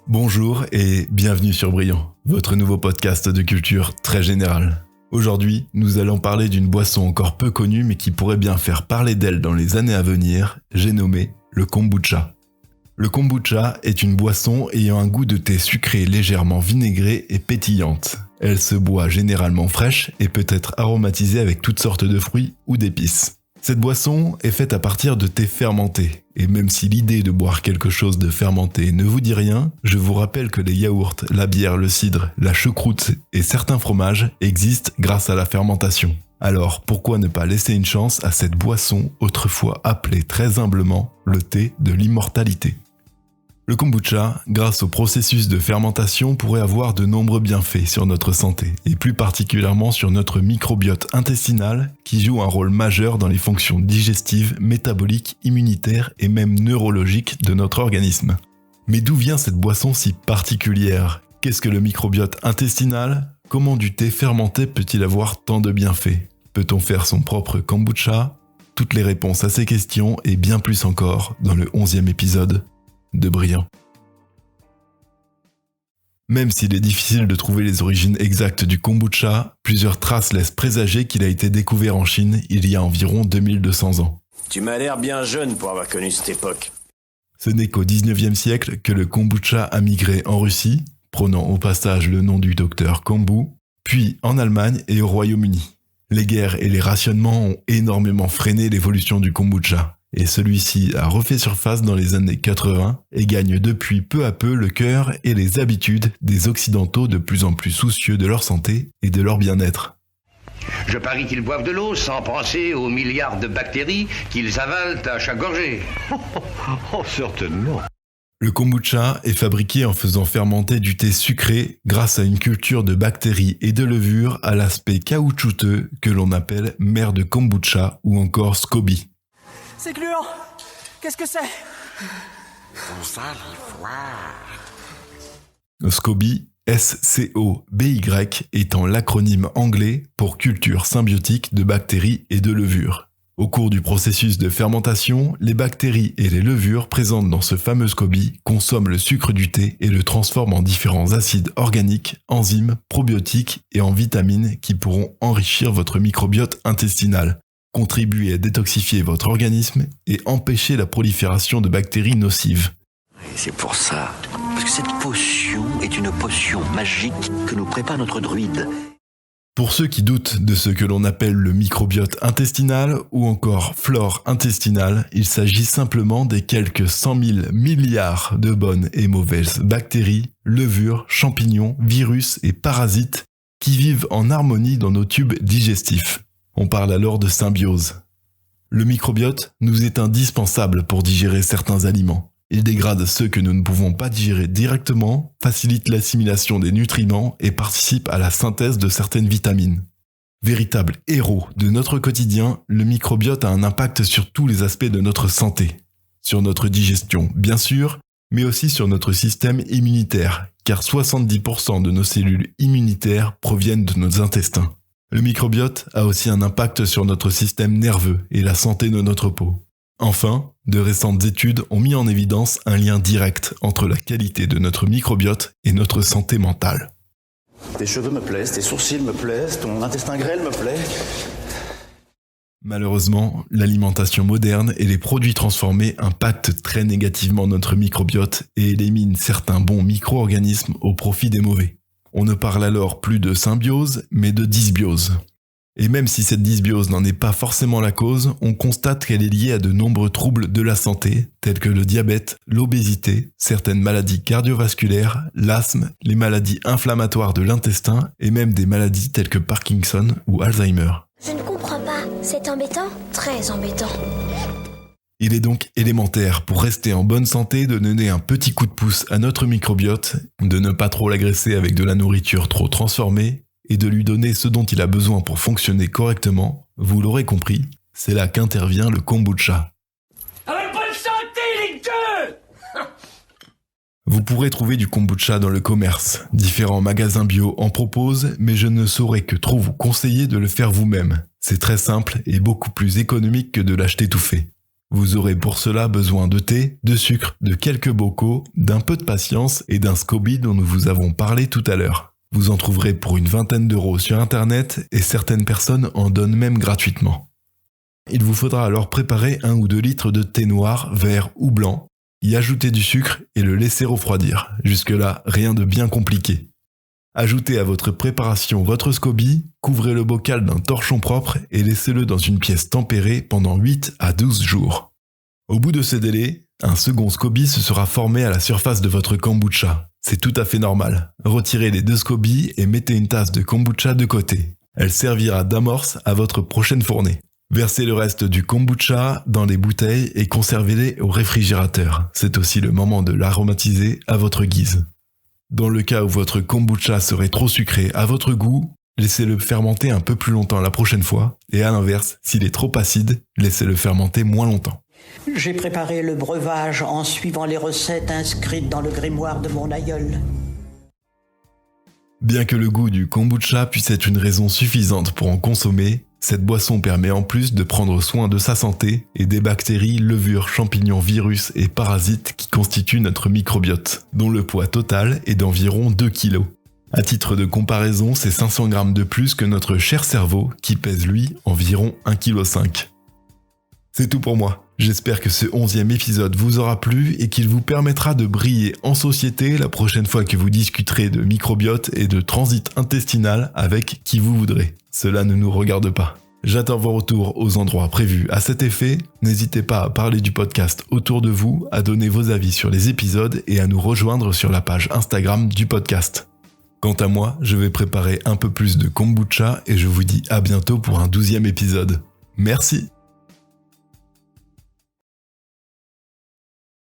Bonjour et bienvenue sur Brillant, votre nouveau podcast de culture très générale. Aujourd'hui, nous allons parler d'une boisson encore peu connue mais qui pourrait bien faire parler d'elle dans les années à venir, j'ai nommé le kombucha. Le kombucha est une boisson ayant un goût de thé sucré légèrement vinaigré et pétillante. Elle se boit généralement fraîche et peut être aromatisée avec toutes sortes de fruits ou d'épices. Cette boisson est faite à partir de thé fermenté, et même si l'idée de boire quelque chose de fermenté ne vous dit rien, je vous rappelle que les yaourts, la bière, le cidre, la choucroute et certains fromages existent grâce à la fermentation. Alors pourquoi ne pas laisser une chance à cette boisson autrefois appelée très humblement le thé de l'immortalité ? Le kombucha, grâce au processus de fermentation, pourrait avoir de nombreux bienfaits sur notre santé, et plus particulièrement sur notre microbiote intestinal qui joue un rôle majeur dans les fonctions digestives, métaboliques, immunitaires et même neurologiques de notre organisme. Mais d'où vient cette boisson si particulière ? Qu'est-ce que le microbiote intestinal ? Comment du thé fermenté peut-il avoir tant de bienfaits ? Peut-on faire son propre kombucha ? Toutes les réponses à ces questions et bien plus encore dans le 11e épisode de Brillant. Même s'il est difficile de trouver les origines exactes du kombucha, plusieurs traces laissent présager qu'il a été découvert en Chine il y a environ 2200 ans. Tu m'as l'air bien jeune pour avoir connu cette époque. Ce n'est qu'au 19e siècle que le kombucha a migré en Russie, prenant au passage le nom du docteur Kombu, puis en Allemagne et au Royaume-Uni. Les guerres et les rationnements ont énormément freiné l'évolution du kombucha. Et celui-ci a refait surface dans les années 80 et gagne depuis peu à peu le cœur et les habitudes des Occidentaux de plus en plus soucieux de leur santé et de leur bien-être. Je parie qu'ils boivent de l'eau sans penser aux milliards de bactéries qu'ils avalent à chaque gorgée. Oh, certainement. Le kombucha est fabriqué en faisant fermenter du thé sucré grâce à une culture de bactéries et de levures à l'aspect caoutchouteux que l'on appelle mer de kombucha ou encore SCOBY. C'est gluant. Qu'est-ce que c'est ? Vous allez voir. SCOBY, S-C-O-B-Y, étant l'acronyme anglais pour culture symbiotique de bactéries et de levures. Au cours du processus de fermentation, les bactéries et les levures présentes dans ce fameux SCOBY consomment le sucre du thé et le transforment en différents acides organiques, enzymes, probiotiques et en vitamines qui pourront enrichir votre microbiote intestinal, contribuer à détoxifier votre organisme et empêcher la prolifération de bactéries nocives. Et c'est pour ça, parce que cette potion est une potion magique que nous prépare notre druide. Pour ceux qui doutent de ce que l'on appelle le microbiote intestinal ou encore flore intestinale, il s'agit simplement des quelques 100 000 milliards de bonnes et mauvaises bactéries, levures, champignons, virus et parasites qui vivent en harmonie dans nos tubes digestifs. On parle alors de symbiose. Le microbiote nous est indispensable pour digérer certains aliments. Il dégrade ceux que nous ne pouvons pas digérer directement, facilite l'assimilation des nutriments et participe à la synthèse de certaines vitamines. Véritable héros de notre quotidien, le microbiote a un impact sur tous les aspects de notre santé. Sur notre digestion, bien sûr, mais aussi sur notre système immunitaire, car 70% de nos cellules immunitaires proviennent de nos intestins. Le microbiote a aussi un impact sur notre système nerveux et la santé de notre peau. Enfin, de récentes études ont mis en évidence un lien direct entre la qualité de notre microbiote et notre santé mentale. Tes cheveux me plaisent, tes sourcils me plaisent, ton intestin grêle me plaît. Malheureusement, l'alimentation moderne et les produits transformés impactent très négativement notre microbiote et éliminent certains bons micro-organismes au profit des mauvais. On ne parle alors plus de symbiose, mais de dysbiose. Et même si cette dysbiose n'en est pas forcément la cause, on constate qu'elle est liée à de nombreux troubles de la santé, tels que le diabète, l'obésité, certaines maladies cardiovasculaires, l'asthme, les maladies inflammatoires de l'intestin et même des maladies telles que Parkinson ou Alzheimer. Je ne comprends pas, c'est embêtant, très embêtant. Il est donc élémentaire pour rester en bonne santé de donner un petit coup de pouce à notre microbiote, de ne pas trop l'agresser avec de la nourriture trop transformée et de lui donner ce dont il a besoin pour fonctionner correctement. Vous l'aurez compris, c'est là qu'intervient le kombucha. Avec bonne santé, les deux ! Vous pourrez trouver du kombucha dans le commerce. Différents magasins bio en proposent, mais je ne saurais que trop vous conseiller de le faire vous-même. C'est très simple et beaucoup plus économique que de l'acheter tout fait. Vous aurez pour cela besoin de thé, de sucre, de quelques bocaux, d'un peu de patience et d'un SCOBY dont nous vous avons parlé tout à l'heure. Vous en trouverez pour une vingtaine d'euros sur internet et certaines personnes en donnent même gratuitement. Il vous faudra alors préparer 1 ou 2 litres de thé noir, vert ou blanc, y ajouter du sucre et le laisser refroidir. Jusque-là, rien de bien compliqué. Ajoutez à votre préparation votre SCOBY, couvrez le bocal d'un torchon propre et laissez-le dans une pièce tempérée pendant 8 à 12 jours. Au bout de ce délai, un second SCOBY se sera formé à la surface de votre kombucha. C'est tout à fait normal. Retirez les 2 SCOBY et mettez une tasse de kombucha de côté. Elle servira d'amorce à votre prochaine fournée. Versez le reste du kombucha dans les bouteilles et conservez-les au réfrigérateur. C'est aussi le moment de l'aromatiser à votre guise. Dans le cas où votre kombucha serait trop sucré à votre goût, laissez-le fermenter un peu plus longtemps la prochaine fois, et à l'inverse, s'il est trop acide, laissez-le fermenter moins longtemps. J'ai préparé le breuvage en suivant les recettes inscrites dans le grimoire de mon aïeul. Bien que le goût du kombucha puisse être une raison suffisante pour en consommer, cette boisson permet en plus de prendre soin de sa santé et des bactéries, levures, champignons, virus et parasites qui constituent notre microbiote, dont le poids total est d'environ 2 kg. À titre de comparaison, c'est 500 g de plus que notre cher cerveau qui pèse lui environ 1,5 kg. C'est tout pour moi. J'espère que ce 11e épisode vous aura plu et qu'il vous permettra de briller en société la prochaine fois que vous discuterez de microbiote et de transit intestinal avec qui vous voudrez. Cela ne nous regarde pas. J'attends vos retours aux endroits prévus à cet effet. N'hésitez pas à parler du podcast autour de vous, à donner vos avis sur les épisodes et à nous rejoindre sur la page Instagram du podcast. Quant à moi, je vais préparer un peu plus de kombucha et je vous dis à bientôt pour un 12e épisode. Merci.